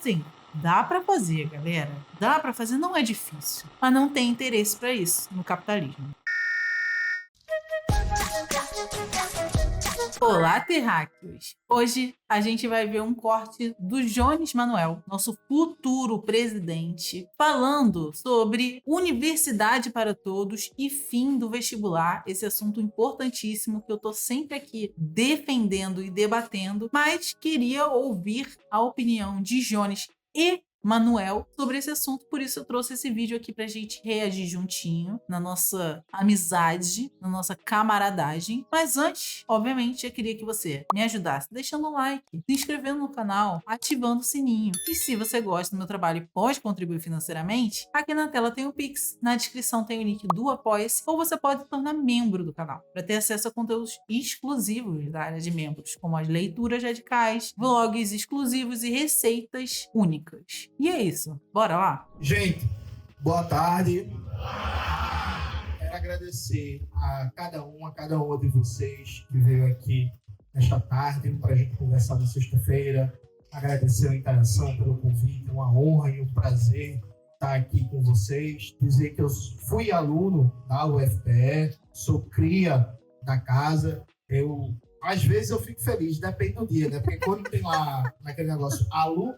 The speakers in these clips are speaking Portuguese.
assim, dá pra fazer, galera. Dá pra fazer, não é difícil. Mas não tem interesse pra isso no capitalismo. Olá, terráqueos! Hoje a gente vai ver um corte do Jones Manuel, nosso futuro presidente, falando sobre universidade para todos e fim do vestibular, esse assunto importantíssimo que eu tô sempre aqui defendendo e debatendo, mas queria ouvir a opinião de Jones e Manuel sobre esse assunto, por isso eu trouxe esse vídeo aqui pra gente reagir juntinho, na nossa amizade, na nossa camaradagem. Mas antes, obviamente, eu queria que você me ajudasse deixando um like, se inscrevendo no canal, ativando o sininho. E se você gosta do meu trabalho e pode contribuir financeiramente, aqui na tela tem o Pix, na descrição tem o link do Apoia-se, ou você pode se tornar membro do canal, para ter acesso a conteúdos exclusivos da área de membros, como as leituras radicais, vlogs exclusivos e receitas únicas. E é isso, bora lá? Gente, boa tarde. Quero agradecer a cada uma de vocês que veio aqui nesta tarde para a gente conversar na sexta-feira. Agradecer a interação pelo convite, uma honra e um prazer estar aqui com vocês. Dizer que eu fui aluno da UFPE, sou cria da casa. Às vezes eu fico feliz, depende do dia, né? Porque quando tem lá naquele negócio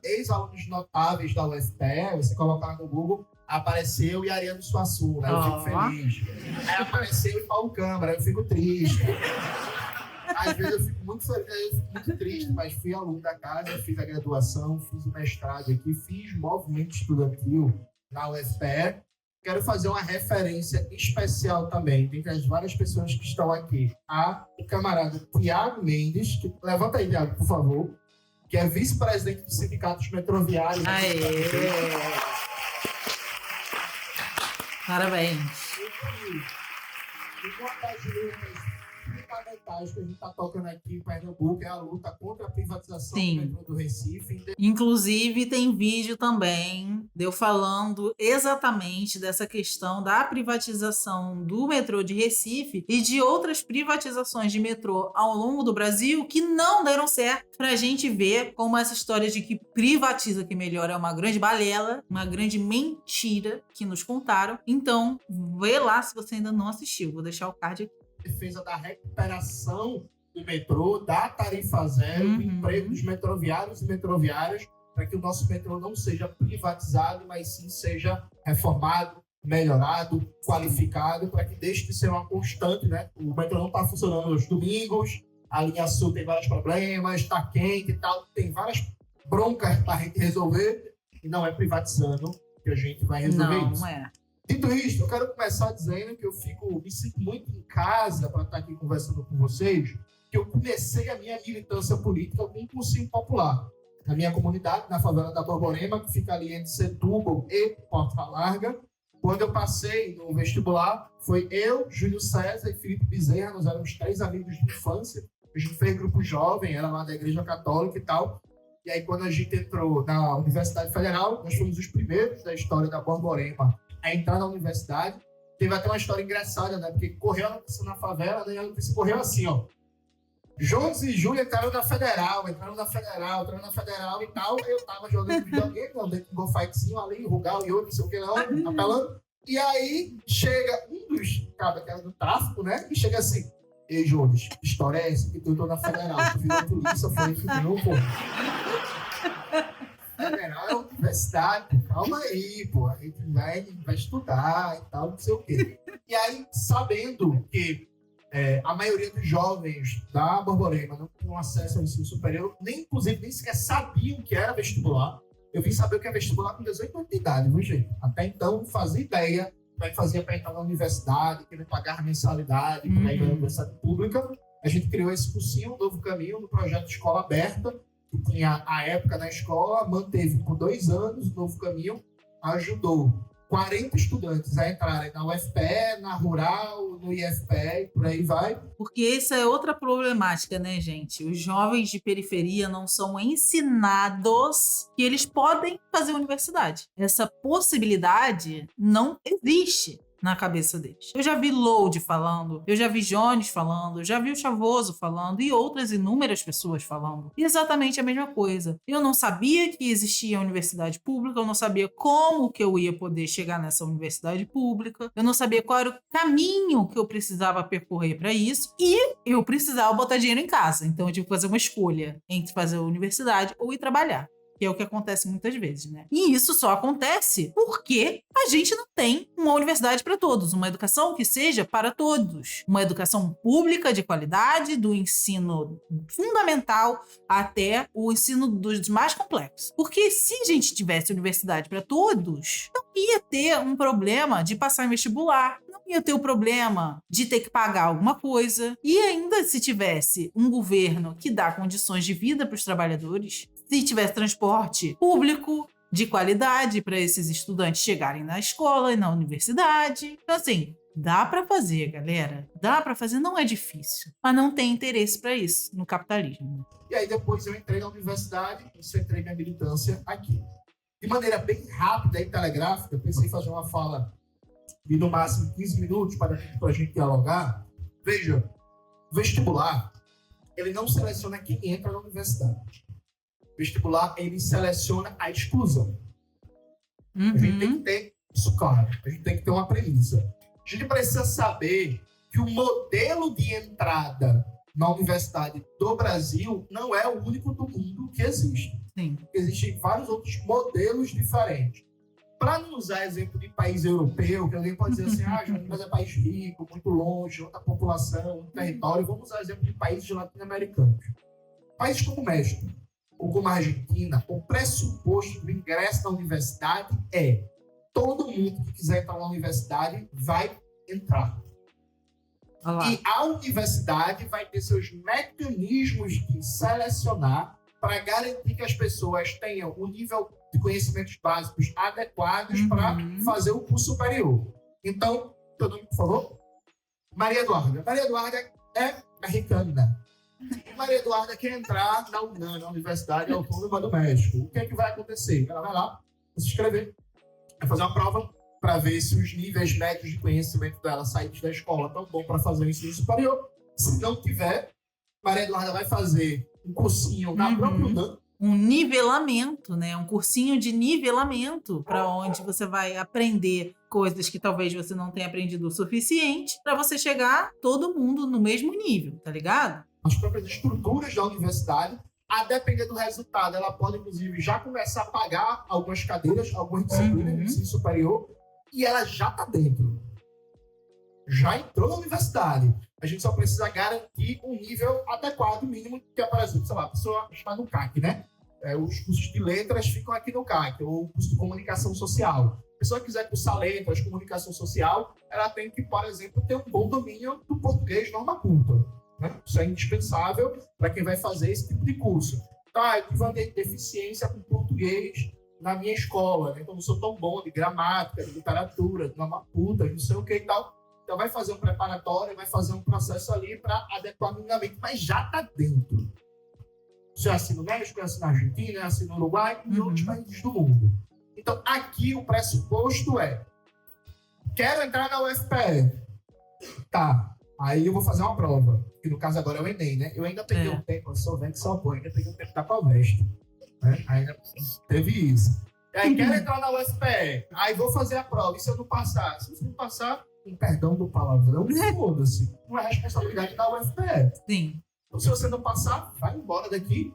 ex-alunos notáveis da UFPE, você coloca lá no Google, apareceu e Ariano Suassuna, né? Eu fico feliz. Aí apareceu e Paulo Câmara, eu fico triste. Às vezes eu fico muito feliz, eu fico muito triste, mas fui aluno da casa, fiz a graduação, fiz o mestrado aqui, fiz movimento estudantil na UFPE. Quero fazer uma referência especial também, dentre as várias pessoas que estão aqui, o camarada Tiago Mendes, que levanta aí, Tiago, por favor, que é vice-presidente do Sindicato dos Metroviários. Aê! Parabéns! E uma das lutas fundamentais que a gente está tocando aqui em Pernambuco é a luta contra a privatização do metrô do Recife. Inclusive, tem vídeo também de eu falando exatamente dessa questão da privatização do metrô de Recife e de outras privatizações de metrô ao longo do Brasil que não deram certo, pra gente ver como essa história de que privatiza que melhora é uma grande balela, uma grande mentira que nos contaram. Então, vê lá se você ainda não assistiu. Vou deixar o card aqui. Defesa da recuperação do metrô, da tarifa zero, do emprego dos metroviários e metroviárias, para que o nosso metrô não seja privatizado, mas sim seja reformado, melhorado, qualificado, para que deixe de ser uma constante, né? O metrô não está funcionando aos domingos, a linha sul tem vários problemas, está quente e tal, tem várias broncas para a gente resolver, e não é privatizando que a gente vai resolver isso. Não é. Dito isso, eu quero começar dizendo que me sinto muito em casa para estar aqui conversando com vocês, que eu comecei a minha militância política com um cursinho popular. Na minha comunidade, na favela da Borborema, que fica ali entre Setúbal e Porta Larga. Quando eu passei no vestibular, foi eu, Júlio César e Felipe Bezerra, nós éramos 3 amigos de infância. A gente fez grupo jovem, era lá da Igreja Católica e tal. E aí, quando a gente entrou na Universidade Federal, nós fomos os primeiros da história da Borborema a entrar na universidade. Teve até uma história engraçada, né? Porque correu a notícia na favela, né? E a notícia correu assim, ó. Jones e Júlia entraram na Federal e tal. Eu tava jogando videogame, dentro do golfitezinho ali, Rugal e outro, não sei o que não, apelando. E aí chega um dos cabras que era do tráfico, né? E chega assim: ei, Jones, que história é essa? Que tu entrou na Federal, tu virou a polícia, foi que deu, pô. Federal é universidade, calma aí, pô, a gente vai estudar e tal, não sei o quê. E aí, sabendo que a maioria dos jovens da Borborema não tinham acesso ao ensino superior, inclusive, nem sequer sabiam que era vestibular. Eu vim saber o que é vestibular com 18 anos de idade, viu, gente? Até então, não fazia ideia como é que fazia para entrar na universidade, querer pagar mensalidade para ir na universidade pública. A gente criou esse cursinho, um novo caminho, no projeto Escola Aberta, que tinha a época na escola, manteve por 2 anos o novo caminho, ajudou 40 estudantes a entrarem na UFPE, na Rural, no IFPE e por aí vai. Porque essa é outra problemática, né, gente? Os jovens de periferia não são ensinados que eles podem fazer universidade. Essa possibilidade não existe na cabeça deles. Eu já vi Load falando, eu já vi Jones falando, eu já vi o Chavoso falando e outras inúmeras pessoas falando. E exatamente a mesma coisa. Eu não sabia que existia universidade pública, eu não sabia como que eu ia poder chegar nessa universidade pública, eu não sabia qual era o caminho que eu precisava percorrer para isso e eu precisava botar dinheiro em casa. Então eu tive que fazer uma escolha entre fazer a universidade ou ir trabalhar. Que é o que acontece muitas vezes, né? E isso só acontece porque a gente não tem uma universidade para todos, uma educação que seja para todos. Uma educação pública de qualidade, do ensino fundamental até o ensino dos mais complexos. Porque se a gente tivesse universidade para todos, não ia ter um problema de passar em vestibular, não ia ter o problema de ter que pagar alguma coisa. E ainda se tivesse um governo que dá condições de vida para os trabalhadores, se tivesse transporte público de qualidade para esses estudantes chegarem na escola e na universidade. Então, assim, dá para fazer, galera. Dá para fazer, não é difícil. Mas não tem interesse para isso no capitalismo. E aí depois eu entrei na universidade e centrei minha militância aqui. De maneira bem rápida e telegráfica, pensei em fazer uma fala de no máximo 15 minutos para a gente dialogar. Veja, o vestibular, ele não seleciona quem entra na universidade. Vestibular, ele seleciona a exclusão. A gente tem que ter isso claro. A gente tem que ter uma premissa. A gente precisa saber que o modelo de entrada na universidade do Brasil não é o único do mundo que existe. Sim. Existem vários outros modelos diferentes. Para não usar exemplo de país europeu, que alguém pode dizer assim, mas é país rico, muito longe, outra população, outro território, vamos usar exemplo de países latino-americanos. Países como o México ou como a Argentina, o pressuposto do ingresso na universidade é todo mundo que quiser entrar na universidade vai entrar. E a universidade vai ter seus mecanismos de selecionar para garantir que as pessoas tenham o nível de conhecimentos básicos adequados para fazer o curso superior. Então, teu nome, por favor? Maria Eduarda. Maria Eduarda é americana. Maria Eduarda quer entrar na UNAM, na Universidade Autônoma do México. O que é que vai acontecer? Ela vai lá, vai se inscrever, vai fazer uma prova para ver se os níveis médios de conhecimento dela saídos da escola estão bons para fazer o ensino superior. Se não tiver, Maria Eduarda vai fazer um cursinho na própria UNAM. Um nivelamento, né? Um cursinho de nivelamento para onde você vai aprender coisas que talvez você não tenha aprendido o suficiente para você chegar todo mundo no mesmo nível, tá ligado? As próprias estruturas da universidade, a depender do resultado, ela pode, inclusive, já começar a pagar algumas cadeiras, algumas disciplinas de ensino superior, e ela já está dentro. Já entrou na universidade. A gente só precisa garantir um nível adequado, mínimo, que é, por exemplo, sei lá, a pessoa está no CAC, né? Os cursos de letras ficam aqui no CAC, ou o curso de comunicação social. A pessoa que quiser cursar letras, comunicação social, ela tem que, por exemplo, ter um bom domínio do português norma culta. Né? Isso é indispensável para quem vai fazer esse tipo de curso. Tá, eu tive uma deficiência com português na minha escola, né? Então não sou tão bom de gramática, de literatura, de norma culta, não sei o que e tal. Então vai fazer um preparatório, vai fazer um processo ali para adequar minimamente, mas já está dentro. Isso é assim no México, é assim na Argentina, é assim no Uruguai e em outros países do mundo. Então aqui o pressuposto é: quero entrar na UFPE. Tá. Aí eu vou fazer uma prova, que no caso agora é o Enem, né? Eu ainda peguei um tempo, eu sou velho que só põe, ainda peguei um tempo da Coveste, né? Ainda teve isso. E aí quero entrar na UFPE, aí vou fazer a prova, e se eu não passar? Se você não passar, com perdão do palavrão, foda-se, não é responsabilidade da UFPE. Sim. Então se você não passar, vai embora daqui,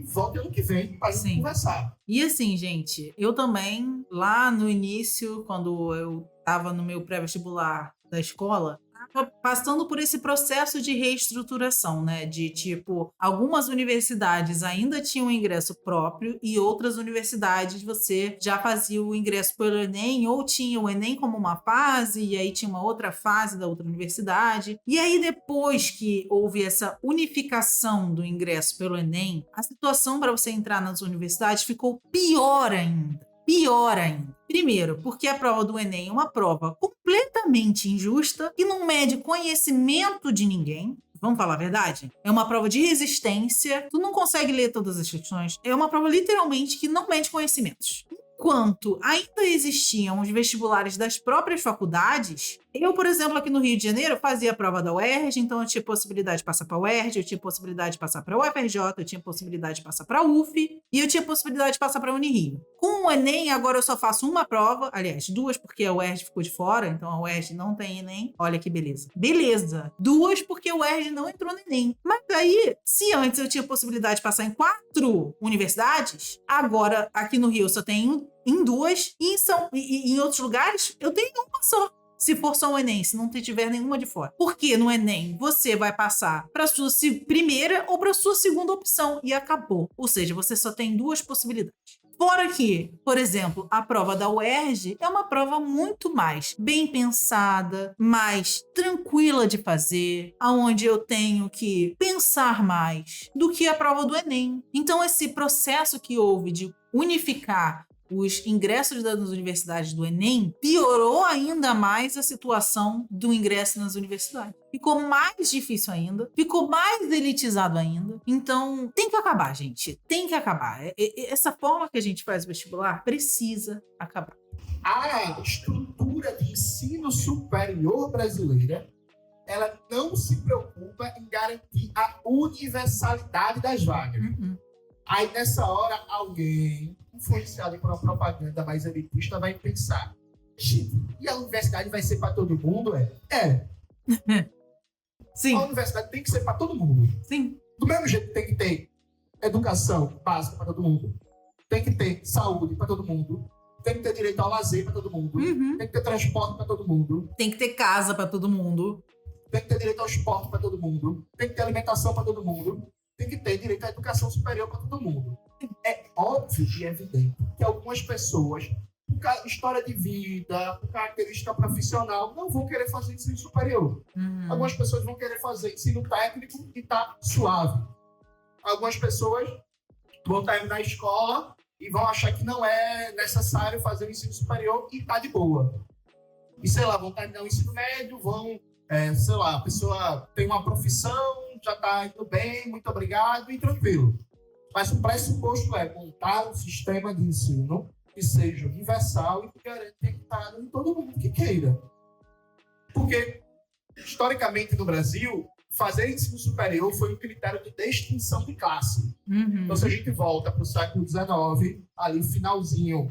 volte ano que vem para gente conversar. E assim, gente, eu também, lá no início, quando eu estava no meu pré-vestibular da escola, estava passando por esse processo de reestruturação, né? De tipo, algumas universidades ainda tinham ingresso próprio e outras universidades você já fazia o ingresso pelo Enem ou tinha o Enem como uma fase e aí tinha uma outra fase da outra universidade. E aí depois que houve essa unificação do ingresso pelo Enem, a situação para você entrar nas universidades ficou pior ainda. Pior ainda. Primeiro, porque a prova do Enem é uma prova completamente injusta e não mede conhecimento de ninguém. Vamos falar a verdade? É uma prova de resistência. Tu não consegue ler todas as questões. É uma prova literalmente que não mede conhecimentos. enquanto ainda existiam os vestibulares das próprias faculdades, eu, por exemplo, aqui no Rio de Janeiro, fazia a prova da UERJ, então eu tinha possibilidade de passar para a UERJ, eu tinha possibilidade de passar para a UFRJ, eu tinha possibilidade de passar para a UF e eu tinha possibilidade de passar para a Unirio. Com o Enem, agora eu só faço uma prova, aliás, duas, porque a UERJ ficou de fora, então a UERJ não tem Enem. Olha que beleza. Beleza. Duas, porque a UERJ não entrou no Enem. Mas aí, se antes eu tinha possibilidade de passar em 4 universidades, agora aqui no Rio eu só tenho em 2 e em outros lugares eu tenho uma só. Se for só o Enem, se não tiver nenhuma de fora. Porque no Enem você vai passar para a sua primeira ou para a sua segunda opção e acabou. Ou seja, você só tem 2 possibilidades. Fora que, por exemplo, a prova da UERJ é uma prova muito mais bem pensada, mais tranquila de fazer, aonde eu tenho que pensar mais do que a prova do Enem. Então, esse processo que houve de unificar os ingressos das universidades do Enem piorou ainda mais a situação do ingresso nas universidades. Ficou mais difícil ainda, ficou mais elitizado ainda. Então, tem que acabar, gente. Tem que acabar. Essa forma que a gente faz o vestibular precisa acabar. A estrutura de ensino superior brasileira, ela não se preocupa em garantir a universalidade das vagas. Aí, nessa hora, alguém influenciado por uma propaganda mais elitista vai pensar: e a universidade vai ser para todo mundo? Sim. A universidade tem que ser para todo mundo. Sim. Do mesmo jeito que tem que ter educação básica para todo mundo, tem que ter saúde para todo mundo, tem que ter direito ao lazer para todo mundo, tem que ter transporte para todo mundo, tem que ter casa para todo mundo, tem que ter direito ao esporte para todo mundo, tem que ter alimentação para todo mundo, tem que ter direito à educação superior para todo mundo. É óbvio e evidente que algumas pessoas, por história de vida, por característica profissional, não vão querer fazer ensino superior. Algumas pessoas vão querer fazer ensino técnico e tá suave. Algumas pessoas vão terminar a escola e vão achar que não é necessário fazer o ensino superior e tá de boa. E, sei lá, vão terminar o ensino médio, vão, sei lá, a pessoa tem uma profissão, já tá indo bem, muito obrigado e tranquilo. Mas o pressuposto é montar um sistema de ensino que seja universal e que garante equidade em todo mundo que queira. Porque, historicamente, no Brasil, fazer ensino superior foi um critério de distinção de classe. Então, se a gente volta para o século XIX, ali finalzinho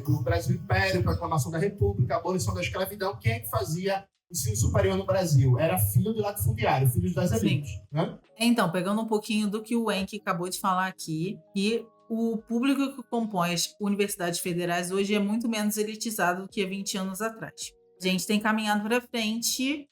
do Brasil Império, proclamação da República, abolição da escravidão, quem é que fazia ensino superior no Brasil? Era filho de latifundiário, filhos das elites. Né? Então, pegando um pouquinho do que o Enki acabou de falar aqui, que o público que compõe as universidades federais hoje é muito menos elitizado do que há 20 anos atrás. A gente tem caminhado para frente,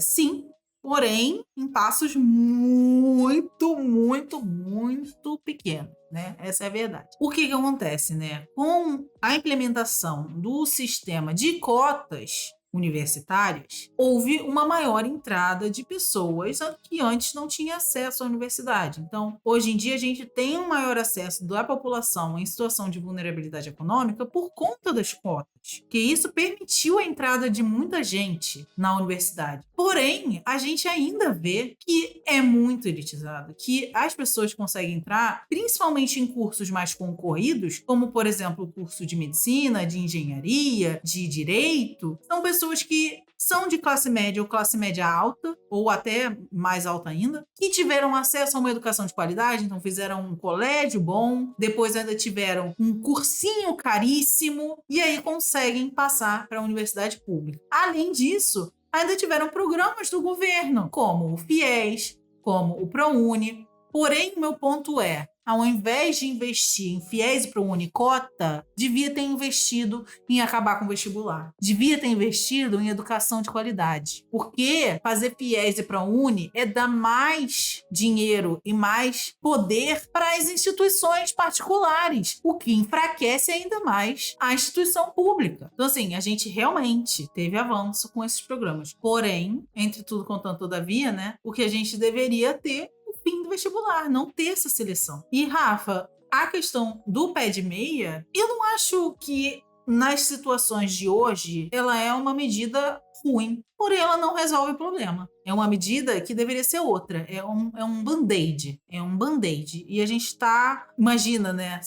sim, porém, em passos muito, muito, muito pequenos, né? Essa é a verdade. O que acontece, né? Com a implementação do sistema de cotas universitárias, houve uma maior entrada de pessoas que antes não tinham acesso à universidade. Então, hoje em dia, a gente tem um maior acesso da população em situação de vulnerabilidade econômica por conta das cotas, que isso permitiu a entrada de muita gente na universidade. Porém, a gente ainda vê que é muito elitizado, que as pessoas conseguem entrar, principalmente em cursos mais concorridos, como, por exemplo, o curso de medicina, de engenharia, de direito, são pessoas que são de classe média ou classe média alta, ou até mais alta ainda, que tiveram acesso a uma educação de qualidade, então fizeram um colégio bom, depois ainda tiveram um cursinho caríssimo, e aí conseguem passar para a universidade pública. Além disso, ainda tiveram programas do governo, como o FIES, como o ProUni. Porém, o meu ponto é, ao invés de investir em FIES e ProUni cota, devia ter investido em acabar com o vestibular. Devia ter investido em educação de qualidade. Porque fazer FIES e ProUni é dar mais dinheiro e mais poder para as instituições particulares, o que enfraquece ainda mais a instituição pública. Então, assim, a gente realmente teve avanço com esses programas. Porém, entre tudo contanto todavia, né, o que a gente deveria ter fim do vestibular, não ter essa seleção. E, Rafa, a questão do pé de meia, eu não acho que nas situações de hoje ela é uma medida ruim, porém ela não resolve o problema. É uma medida que deveria ser outra. É um band-aid. É um band-aid. E a gente está... Imagina, né?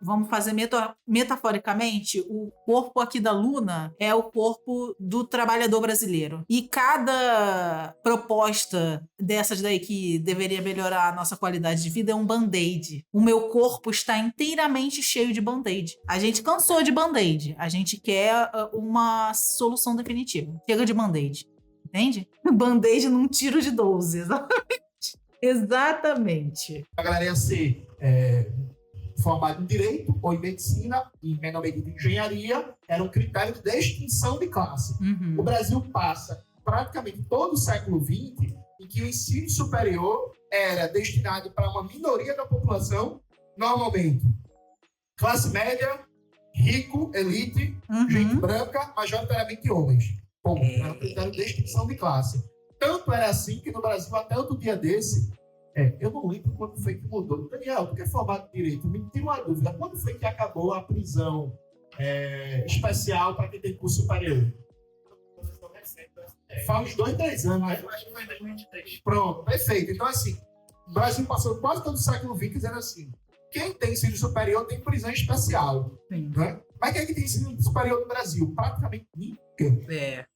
Vamos fazer metaforicamente, o corpo aqui da Luna é o corpo do trabalhador brasileiro. E cada proposta dessas daí que deveria melhorar a nossa qualidade de vida é um band-aid. O meu corpo está inteiramente cheio de band-aid. A gente cansou de band-aid. A gente quer uma solução definitiva. Chega de band-aid. Entende? Band-aid num tiro de 12. Exatamente. Exatamente. A galera ia ser formada em Direito ou em Medicina, em menor medida em Engenharia, era um critério de extinção de classe. Uhum. O Brasil passa praticamente todo o século XX em que o ensino superior era destinado para uma minoria da população, normalmente classe média, rico, elite, gente branca, majoritariamente homens. Bom, era um critério de extinção de classe. Tanto era assim que no Brasil, até outro dia desse, eu não lembro quando foi que mudou. Daniel, tu que é formado em Direito, me tira uma dúvida. Quando foi que acabou a prisão especial para quem tem curso superior? Faz uns 2, 3 anos, né? Acho que foi em 2023. Pronto, perfeito. Então, assim, o Brasil passou quase todo o século XX dizendo assim, quem tem ensino superior tem prisão especial. Sim. Né? Mas quem é que tem ensino superior no Brasil? Praticamente ninguém.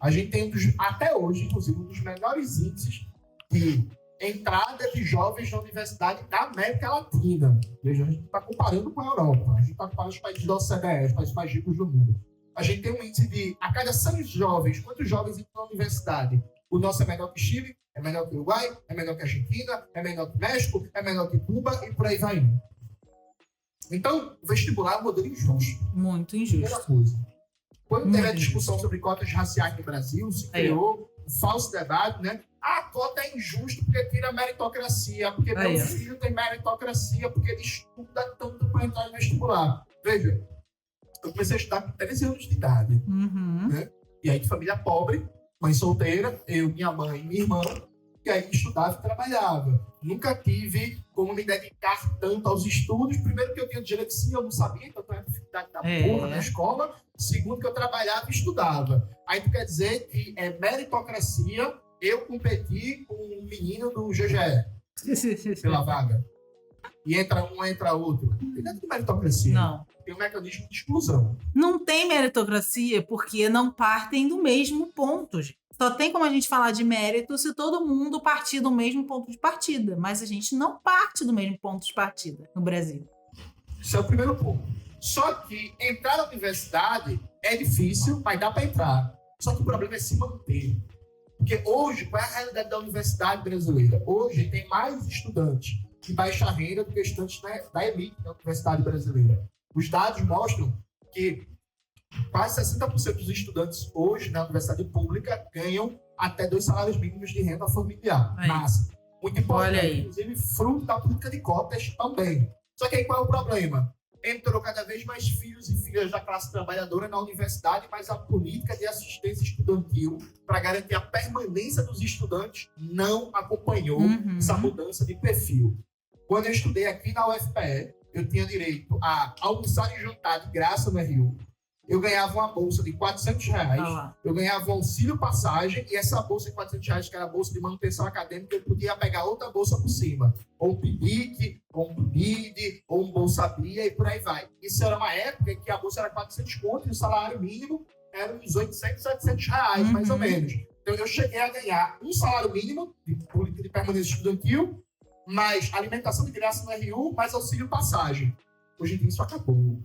A gente tem, até hoje, inclusive, um dos menores índices de entrada de jovens na universidade da América Latina. Veja, a gente está comparando com a Europa. A gente está comparando os países da OCDE, os países mais ricos do mundo. A gente tem um índice de, a cada 100 jovens, quantos jovens entram na universidade? O nosso é menor que Chile, é menor que Uruguai, é menor que Argentina, é menor que México, é menor que Cuba e por aí vai indo. Então, o vestibular é um modelo injusto. Muito Primeira injusto. coisa. Quando teve a Muito discussão sobre cotas raciais no Brasil, se criou um falso debate, né? A cota é injusta porque tira a meritocracia, porque meu filho tem meritocracia, porque ele estuda tanto para entrar no vestibular. Veja, eu comecei a estudar com 13 anos de idade. Né? E aí de família pobre, mãe solteira, eu, minha mãe e minha irmã, que aí estudava e trabalhava. Nunca tive como me dedicar tanto aos estudos. Primeiro que eu tinha dislexia, eu não sabia, então eu tinha dificuldade da porra na escola. Segundo que eu trabalhava e estudava. Aí tu quer dizer que é meritocracia eu competi com um menino do GGE pela vaga. E entra um, entra outro. Não tem nada de meritocracia. Não. Tem um mecanismo de exclusão. Não tem meritocracia porque não partem do mesmo ponto, gente. Só tem como a gente falar de mérito se todo mundo partir do mesmo ponto de partida. Mas a gente não parte do mesmo ponto de partida no Brasil. Esse é o primeiro ponto. Só que entrar na universidade é difícil, mas dá para entrar. Só que o problema é se manter. Porque hoje, qual é a realidade da universidade brasileira? Hoje tem mais estudantes de baixa renda do que estudantes da elite da universidade brasileira. Os dados mostram que quase 60% dos estudantes hoje na universidade pública ganham até 2 salários mínimos de renda familiar. Mas, muito importante, inclusive fruto da política de cotas também. Só que aí qual é o problema? Entrou cada vez mais filhos e filhas da classe trabalhadora na universidade, mas a política de assistência estudantil para garantir a permanência dos estudantes não acompanhou essa mudança de perfil. Quando eu estudei aqui na UFPE, eu tinha direito a almoçar e jantar de graça no RU. Eu ganhava uma bolsa de R$400, eu ganhava um auxílio passagem, e essa bolsa de R$400, que era a bolsa de manutenção acadêmica, eu podia pegar outra bolsa por cima. Ou um PIBIC, ou um PIBID, ou um Bolsa Bia, e por aí vai. Isso era uma época em que a bolsa era 400 conto e o salário mínimo era uns R$800, R$700, mais ou menos. Então eu cheguei a ganhar um salário mínimo de política de permanência estudantil, mais alimentação de graça no RU, mais auxílio passagem. Hoje em dia isso acabou.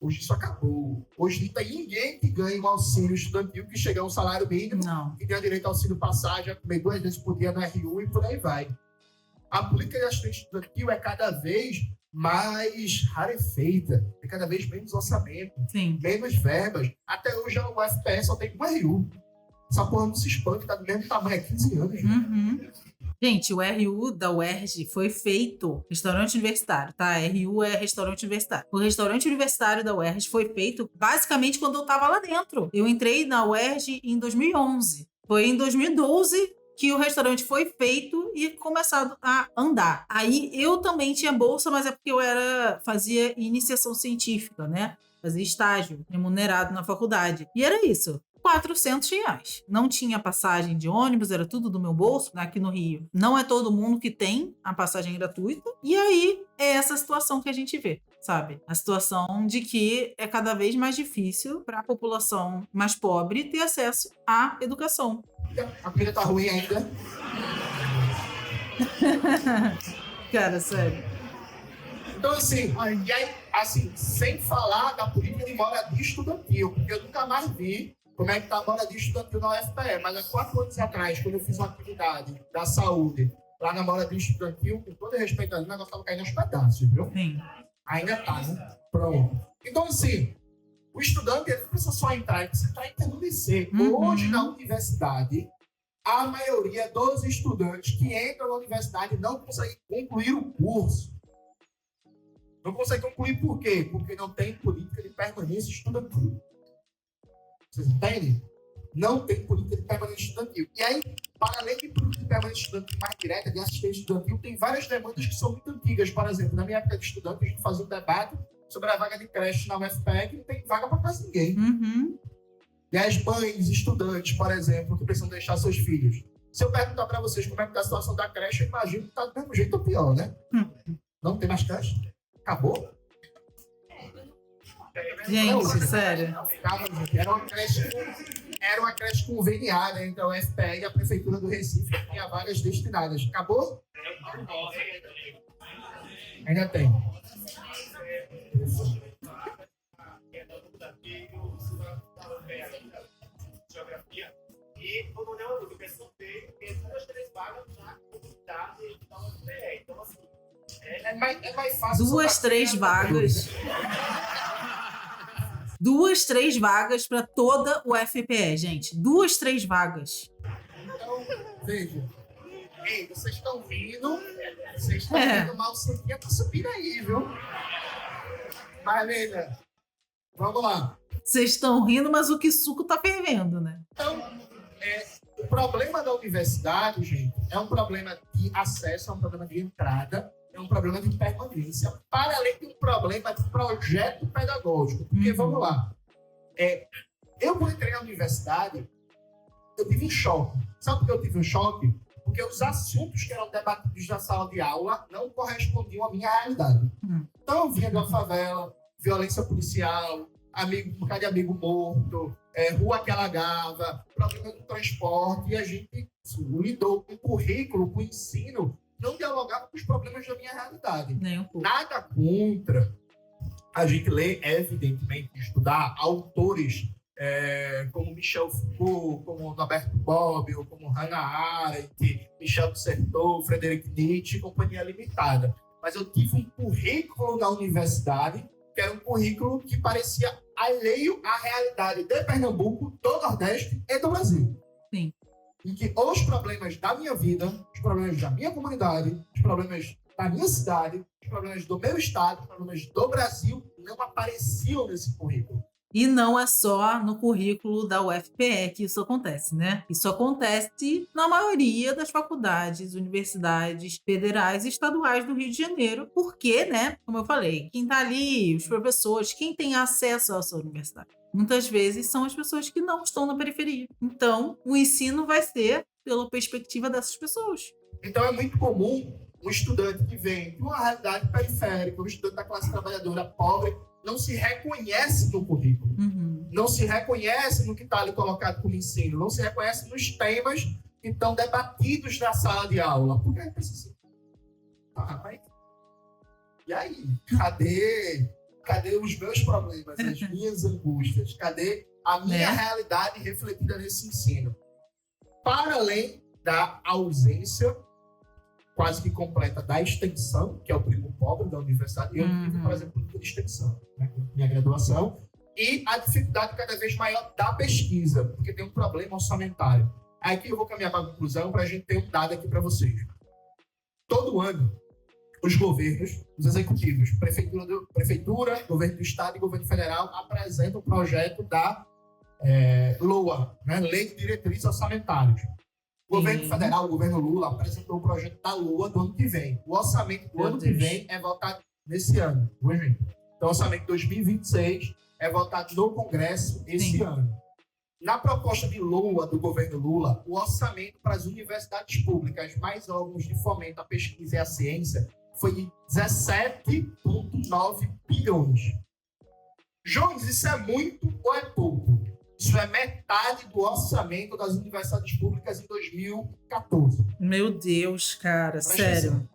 Hoje isso acabou. Hoje não tem ninguém que ganhe um auxílio estudantil que chegue a um salário mínimo, que tenha direito ao auxílio passagem, a comer 2 vezes por dia no RU e por aí vai. A política de assistência estudantil é cada vez mais rarefeita, tem cada vez menos orçamento, menos verbas. Até hoje a UFPE só tem um RU. Essa porra não se expande, tá do mesmo tamanho há 15 anos. Gente, o RU da UERJ foi feito restaurante universitário, tá? RU é restaurante universitário. O restaurante universitário da UERJ foi feito basicamente quando eu tava lá dentro. Eu entrei na UERJ em 2011. Foi em 2012 que o restaurante foi feito e começado a andar. Aí eu também tinha bolsa, mas é porque eu fazia iniciação científica, né? fazer estágio remunerado na faculdade. E era isso. R$400. Não tinha passagem de ônibus, era tudo do meu bolso, aqui no Rio. Não é todo mundo que tem a passagem gratuita. E aí é essa situação que a gente vê, sabe? A situação de que é cada vez mais difícil para a população mais pobre ter acesso à educação. A comida tá ruim ainda. Cara, sério. Então, assim, e aí, assim, sem falar da política de moradia estudantil, porque eu nunca mais vi como é que tá a moradia estudantil na UFPE, mas há 4 anos atrás, quando eu fiz uma atividade da saúde lá na moradia estudantil, com todo respeito ao negócio estava caindo aos pedaços, viu? Sim. Ainda tá, né? Pronto. Então, assim, o estudante ele não precisa só entrar, ele precisa entrar e envelhecer. Hoje, na universidade, a maioria dos estudantes que entram na universidade não conseguem concluir o curso. Não consegue concluir por quê? Porque não tem política de permanência estudantil. Vocês entendem? Não tem política de permanência estudantil. E aí, para além de política de permanência estudantil mais direta, de assistência estudantil, tem várias demandas que são muito antigas. Por exemplo, na minha época de estudante, a gente fazia um debate sobre a vaga de creche na UFPE, que não tem vaga para quase ninguém. E as mães, estudantes, por exemplo, que precisam deixar seus filhos. Se eu perguntar para vocês como é que está a situação da creche, eu imagino que está do mesmo jeito ou pior, né? Não tem mais creche? Acabou? Gente, sério. Era uma creche conveniada entre a UFPE e a Prefeitura do Recife, que tinha vagas destinadas. Acabou? Ainda tem. E como não, eu pensei que 2, 3 vagas na comunidade da UFPE. Então, assim, é mais fácil. 2, 3 vagas. 2, 3 vagas para toda o UFPE, gente. 2, 3 vagas. Então, veja. Ei, vocês estão vindo. Vocês estão vindo mal sequinha para subir aí, viu? Mas, veja. Vamos lá. Vocês estão rindo, mas o que suco tá fervendo, né? Então, o problema da universidade, gente, é um problema de acesso, é um problema de entrada, é um problema de permanência, para além de um problema de projeto pedagógico. Porque, vamos lá, eu quando entrei na universidade, eu tive um choque. Sabe por que eu tive um choque? Porque os assuntos que eram debatidos na sala de aula não correspondiam à minha realidade. Então, eu vinha de uma favela, violência policial, um bocado de amigo morto, rua que alagava, problema do transporte, e a gente lidou com o currículo, com o ensino, não dialogava com os problemas da minha realidade. Nem um pouco. Nada contra a gente ler, evidentemente, estudar autores como Michel Foucault, como Norberto Bobbio, como Hannah Arendt, Michel Certeau, Frederic Nietzsche e companhia limitada. Mas eu tive um currículo na universidade que era um currículo que parecia alheio à realidade de Pernambuco, do Nordeste e do Brasil. Sim. Em que os problemas da minha vida, os problemas da minha comunidade, os problemas da minha cidade, os problemas do meu estado, os problemas do Brasil não apareciam nesse currículo. E não é só no currículo da UFPE que isso acontece, né? Isso acontece na maioria das faculdades, universidades federais e estaduais do Rio de Janeiro, porque, né, como eu falei, quem tá ali, os professores, quem tem acesso à sua universidade, muitas vezes são as pessoas que não estão na periferia. Então, o ensino vai ser pela perspectiva dessas pessoas. Então, é muito comum um estudante que vem de uma realidade periférica, um estudante da classe trabalhadora pobre, não se reconhece no currículo, não se reconhece no que está ali colocado como ensino, não se reconhece nos temas que estão debatidos na sala de aula. Porque aí pensa assim, mas e aí? Cadê os meus problemas, as minhas angústias? Cadê a minha realidade refletida nesse ensino? Para além da ausência quase que completa da extensão, que é o primo pobre da universidade. Eu tive, por exemplo, de extensão, né, minha graduação, e a dificuldade cada vez maior da pesquisa, porque tem um problema orçamentário. Aí que eu vou caminhar para a conclusão para a gente ter um dado aqui para vocês. Todo ano, os governos, os executivos, prefeitura, governo do estado e governo federal apresentam o projeto da LOA, né, Lei de Diretrizes Orçamentárias. O governo federal, o governo Lula, apresentou o projeto da LOA do ano que vem. O orçamento do ano que vem é votado nesse ano. Então, o orçamento de 2026 é votado no Congresso esse ano. Na proposta de Lula, do governo Lula, o orçamento para as universidades públicas, mais órgãos de fomento à pesquisa e à ciência, foi de 17,9 bilhões. Jones, isso é muito ou é pouco? Isso é metade do orçamento das universidades públicas em 2014. Meu Deus, cara, Presta sério. atenção.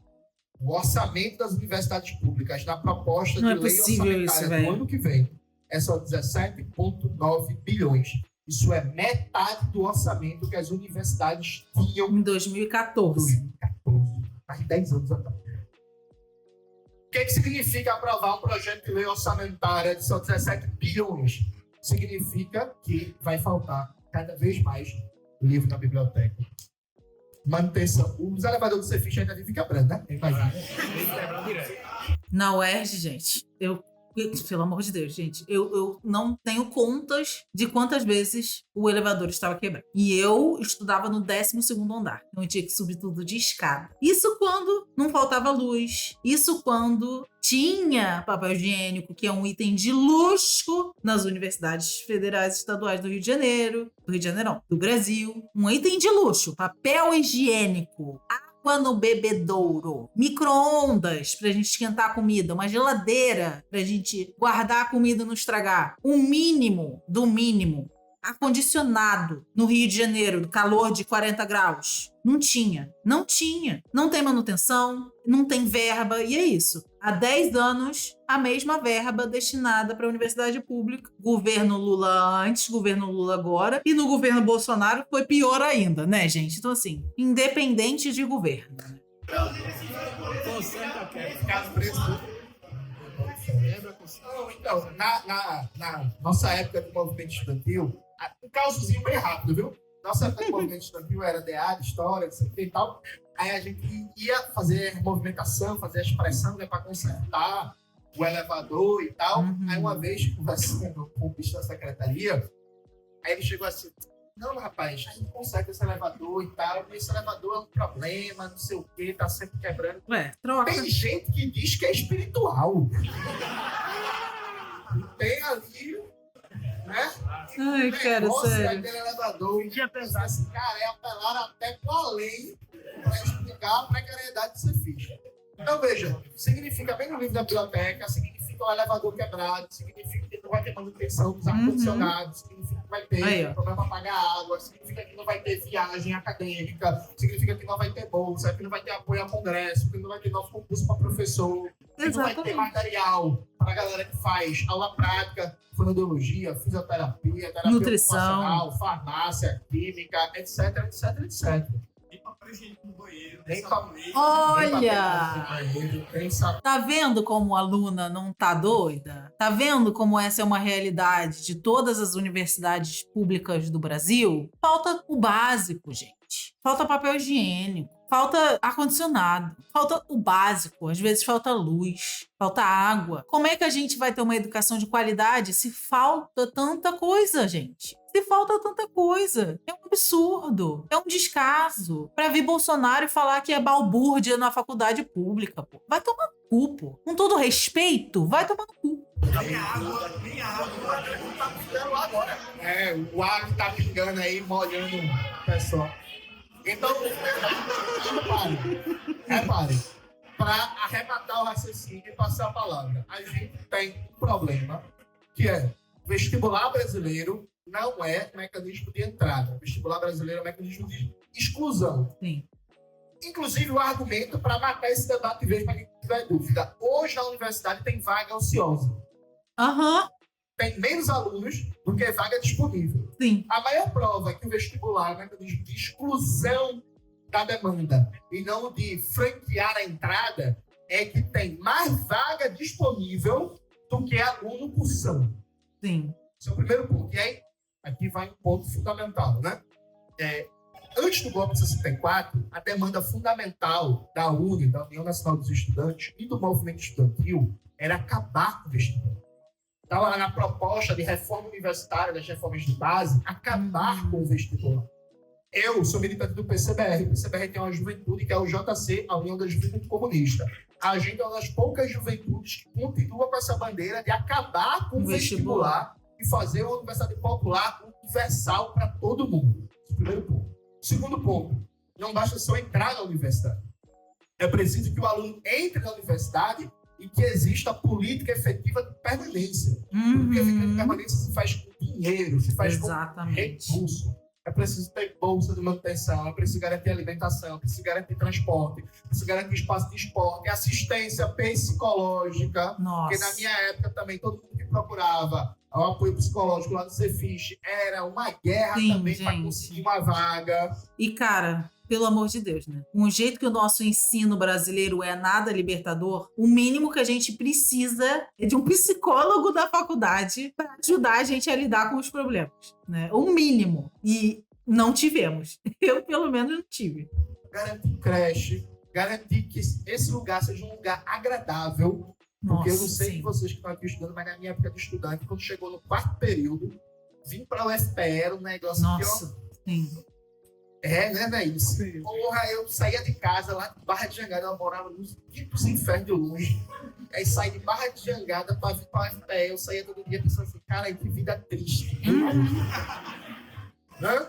O orçamento das universidades públicas na proposta Não de é lei possível orçamentária isso, do velho. ano que vem é só 17,9 bilhões. Isso é metade do orçamento que as universidades tinham Em em 2014. 2014, há 10 anos atrás. O que significa aprovar um projeto de lei orçamentária de só 17 bilhões? Significa que vai faltar cada vez mais livro na biblioteca. Manutenção. Os elevadores do Cefis ainda vivem quebrando, né? Imagina. Na UERJ, gente, pelo amor de Deus, gente, eu não tenho contas de quantas vezes o elevador estava quebrado. E eu estudava no 12º andar. Então eu tinha que subir tudo de escada. Isso quando não faltava luz. Isso quando tinha papel higiênico, que é um item de luxo nas universidades federais e estaduais do Rio de Janeiro. Do Rio de Janeiro, não, do Brasil. Um item de luxo. Papel higiênico. Água no bebedouro, micro-ondas pra gente esquentar a comida, uma geladeira pra gente guardar a comida e não estragar. O mínimo do mínimo. Ar-condicionado no Rio de Janeiro, calor de 40 graus. Não tinha. Não tem manutenção, não tem verba, e é isso. Há 10 anos, a mesma verba destinada para a universidade pública. Governo Lula antes, governo Lula agora. E no governo Bolsonaro foi pior ainda, né, gente? Então, assim, independente de governo. Então, na nossa época do movimento estudantil, um causozinho bem rápido, viu? Nossa época do movimento estudantil era DA, de história, de e tal. Aí a gente ia fazer movimentação, fazer a expressão, né, para consertar o elevador e tal. Aí uma vez, conversando com o bicho da secretaria, aí ele chegou assim: não, rapaz, a gente conserta esse elevador e tal, mas esse elevador é um problema, não sei o quê, tá sempre quebrando. Ué, troca. Tem gente que diz que é espiritual. Tem ali, né? Ai, cara, Nossa, sério. aquele elevador. E pensar assim, cara, é apelar até com a lei para explicar a precariedade de ser ficha. Então, veja, significa, bem no livro da biblioteca, significa o elevador quebrado, significa que não vai ter manutenção dos ar-condicionados, significa que vai ter problema para pagar água, significa que não vai ter viagem acadêmica, significa que não vai ter bolsa, que não vai ter apoio a congresso, que não vai ter novo concurso para professor, que não vai ter material para a galera que faz aula prática, fonoaudiologia, fisioterapia, terapia nutrição, ocupacional, farmácia, química, etc, etc, etc. Olha! Tá vendo como a aluna não tá doida? Tá vendo como essa é uma realidade de todas as universidades públicas do Brasil? Falta o básico, gente. Falta papel higiênico, falta ar-condicionado, falta o básico, às vezes falta luz, falta água. Como é que a gente vai ter uma educação de qualidade se falta tanta coisa, gente? Se falta tanta coisa. É um absurdo. É um descaso. Pra vir Bolsonaro e falar que é balbúrdia na faculdade pública, pô. Vai tomar no cu, pô. Com todo respeito, vai tomar no cu. Nem água. Tá pingando lá agora. É, o ar tá pingando aí, molhando o pessoal. Então, repare. Para arrematar o raciocínio e passar a palavra, a gente tem um problema, que é vestibular brasileiro não é mecanismo de entrada. O vestibular brasileiro é mecanismo de exclusão. Sim. Inclusive, o argumento para matar esse debate mesmo, para quem tiver dúvida. Hoje, na universidade, tem vaga ociosa. Tem menos alunos do que vaga disponível. Sim. A maior prova que o vestibular é um mecanismo de exclusão da demanda e não de franquear a entrada é que tem mais vaga disponível do que aluno cursando. Sim. Esse é o primeiro ponto. E aí, aqui vai um ponto fundamental, né? Antes do golpe de 64, a demanda fundamental da UNE, da União Nacional dos Estudantes e do movimento estudantil era acabar com o vestibular. Então, na proposta de reforma universitária, das reformas de base, acabar com o vestibular. Eu sou militante do PCBR. O PCBR tem uma juventude que é o JC, a União da Juventude Comunista. A gente é uma das poucas juventudes que continua com essa bandeira de acabar com o vestibular e fazer uma universidade popular universal para todo mundo. Primeiro ponto. Segundo ponto, não basta só entrar na universidade. É preciso que o aluno entre na universidade e que exista política efetiva de permanência. Porque efetiva de permanência se faz com dinheiro, se faz com recurso. É preciso ter bolsa de manutenção, é preciso garantir alimentação, é preciso garantir transporte, é preciso garantir espaço de esporte, assistência psicológica. Nossa. Porque na minha época também, todo mundo que procurava o apoio psicológico lá do Cefish era uma guerra também para conseguir uma vaga. E, cara, pelo amor de Deus, né? Com o jeito que o nosso ensino brasileiro é nada libertador, o mínimo que a gente precisa é de um psicólogo da faculdade para ajudar a gente a lidar com os problemas, né? O mínimo. E não tivemos. Eu, pelo menos, não tive. Garantir creche, garantir que esse lugar seja um lugar agradável. Porque eu não sei de vocês que estão aqui estudando, mas na minha época de estudante, quando chegou no 4º período, vim para o UFPE, era um negócio sim. É, né, velho? Porra, eu saía de casa lá de Barra de Jangada, eu morava nos quintos infernos de longe. Aí saí de Barra de Jangada para vir para o UFPE, eu saía todo dia pensando assim, cara, que vida triste. Né?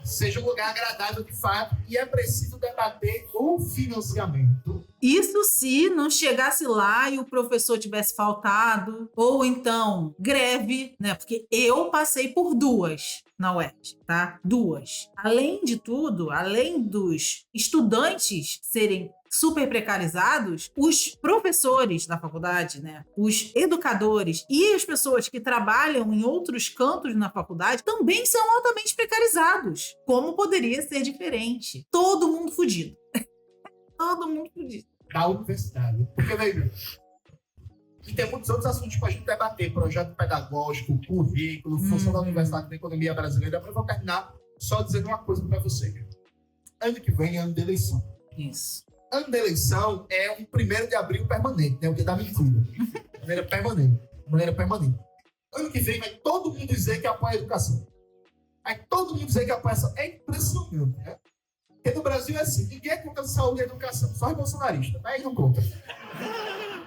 Seja um lugar agradável de fato, e é preciso debater o financiamento. Isso se não chegasse lá e o professor tivesse faltado, ou então greve, né? Porque eu passei por 2 na UERJ, tá? 2. Além de tudo, além dos estudantes serem super precarizados, os professores da faculdade, né, os educadores e as pessoas que trabalham em outros cantos na faculdade também são altamente precarizados. Como poderia ser diferente? Todo mundo fudido. Todo mundo fudido. Da universidade. Porque, veja, e tem muitos outros assuntos para a gente debater, projeto pedagógico, currículo, função da universidade da economia brasileira, mas eu vou terminar só dizendo uma coisa para você. Ano que vem é ano de eleição. Isso. Ano de eleição é um 1º de abril permanente, né? O dia da mentira. Maneira permanente. Ano que vem vai todo mundo dizer que apoia a educação. Vai todo mundo dizer que apoia a educação. É impressionante, né? Porque no Brasil é assim, ninguém é contra a saúde e a educação, só os bolsonaristas, mas não contra.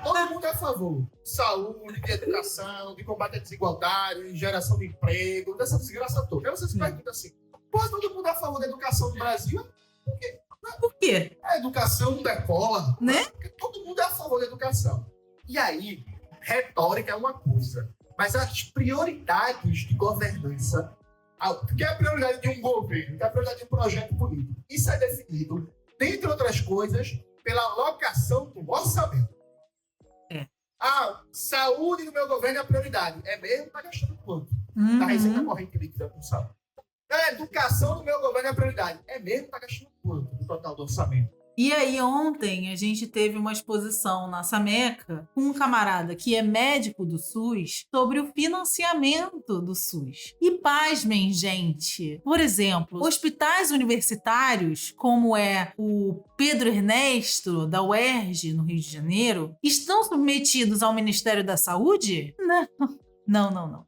Todo mundo é a favor de saúde, de educação, de combate à desigualdade, de geração de emprego, dessa desgraça toda. Aí você se pergunta assim, pô, todo mundo é a favor da educação no Brasil? Por quê? Por quê? A educação não decola, né? Porque todo mundo é a favor da educação. E aí, retórica é uma coisa, mas as prioridades de governança, o que é a prioridade de um governo, o que é a prioridade de um projeto político, isso é definido, dentre outras coisas, pela alocação do orçamento. Saúde no meu governo é a prioridade. É mesmo? Tá gastando quanto? Da receita corrente líquida com saúde. Educação no meu governo é a prioridade. É mesmo? Tá gastando quanto no total do orçamento? E aí ontem a gente teve uma exposição na Sameca com um camarada que é médico do SUS sobre o financiamento do SUS. E pasmem, gente, por exemplo, hospitais universitários, como é o Pedro Ernesto, da UERJ, no Rio de Janeiro, estão submetidos ao Ministério da Saúde? Não.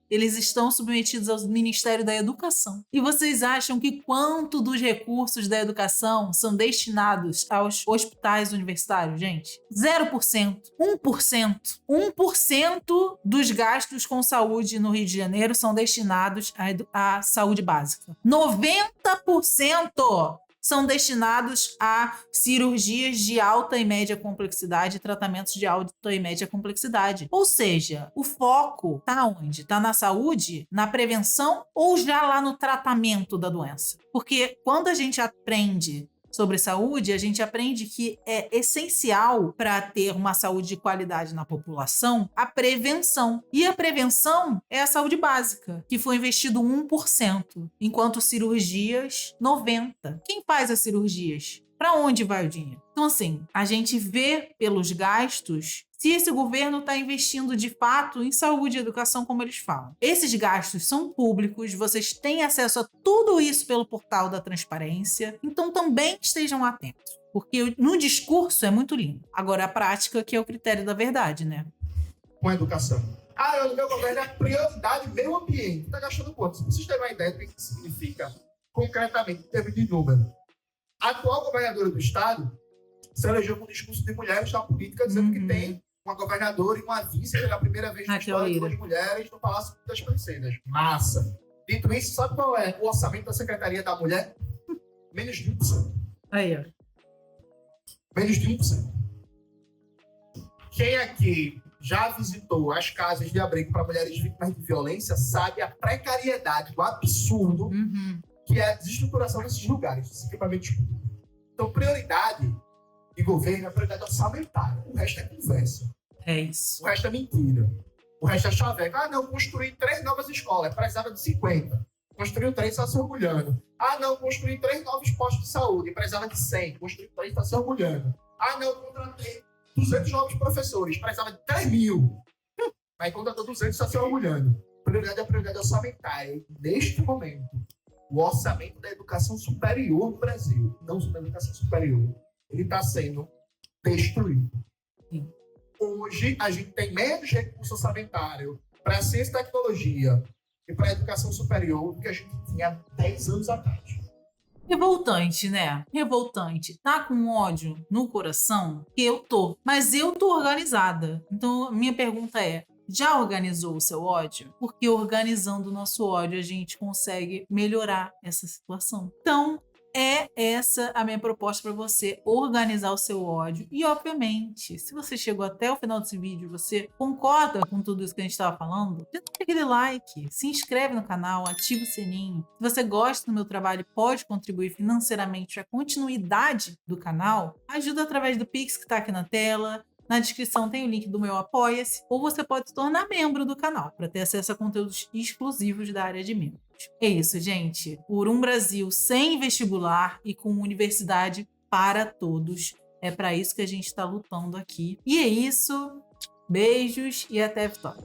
Eles estão submetidos ao Ministério da Educação. E vocês acham que quanto dos recursos da educação são destinados aos hospitais universitários, gente? 0%. 1%. 1% dos gastos com saúde no Rio de Janeiro são destinados à saúde básica. 90% são destinados a cirurgias de alta e média complexidade e tratamentos de alta e média complexidade. Ou seja, o foco está onde? Está na saúde, na prevenção ou já lá no tratamento da doença? Porque quando a gente aprende sobre saúde, a gente aprende que é essencial para ter uma saúde de qualidade na população a prevenção. E a prevenção é a saúde básica, que foi investido 1%, enquanto cirurgias, 90%. Quem faz as cirurgias? Para onde vai o dinheiro? Então, assim, a gente vê pelos gastos se esse governo está investindo de fato em saúde e educação, como eles falam. Esses gastos são públicos, vocês têm acesso a tudo isso pelo portal da transparência, então também estejam atentos, porque no discurso é muito lindo. Agora, a prática que é o critério da verdade, né? Com a educação. No meu governo é prioridade meio ambiente. Está gastando quanto? Se vocês terem uma ideia do que significa concretamente, em termos de número. A atual governadora do estado se elegeu com um discurso de mulheres na política, dizendo que tem uma governadora e uma vice pela primeira vez na história de duas mulheres no Palácio das Princesas. Massa! Dito isso, sabe qual é o orçamento da Secretaria da Mulher? Menos de 1%. Aí, ó. Menos de 1%. Quem aqui já visitou as casas de abrigo para mulheres vítimas de violência sabe a precariedade, o absurdo que é a desestruturação desses lugares, desses equipamentos públicos. Então, prioridade de governo é prioridade orçamentária. O resto é conversa. É isso. O resto é mentira. O resto é chaveco. Ah, não, construí 3 novas escolas. Precisava de 50. Construiu 3, está se orgulhando. Ah, não, construí 3 novos postos de saúde. Precisava de 100. Construiu 3, está se orgulhando. Ah, não, contratei 200 novos professores. Precisava de 3.000. Aí contratou 200, está se orgulhando. Prioridade é prioridade orçamentária. E, neste momento, o orçamento da educação superior no Brasil, não só da educação superior, ele está sendo destruído. Sim. Hoje, a gente tem menos recurso orçamentário para a ciência e tecnologia e para a educação superior do que a gente tinha 10 anos atrás. Revoltante, né? Revoltante. Tá com ódio no coração? Eu tô. Mas eu tô organizada. Então, minha pergunta é, já organizou o seu ódio? Porque organizando o nosso ódio, a gente consegue melhorar essa situação. Então, é essa a minha proposta para você, organizar o seu ódio. E, obviamente, se você chegou até o final desse vídeo, você concorda com tudo isso que a gente estava falando, já dá aquele like, se inscreve no canal, ativa o sininho. Se você gosta do meu trabalho e pode contribuir financeiramente para a continuidade do canal, ajuda através do Pix que está aqui na tela. Na descrição tem o link do meu Apoia-se, ou você pode se tornar membro do canal para ter acesso a conteúdos exclusivos da área de membros. É isso, gente. Por um Brasil sem vestibular e com universidade para todos. É para isso que a gente está lutando aqui. E é isso. Beijos e até a vitória.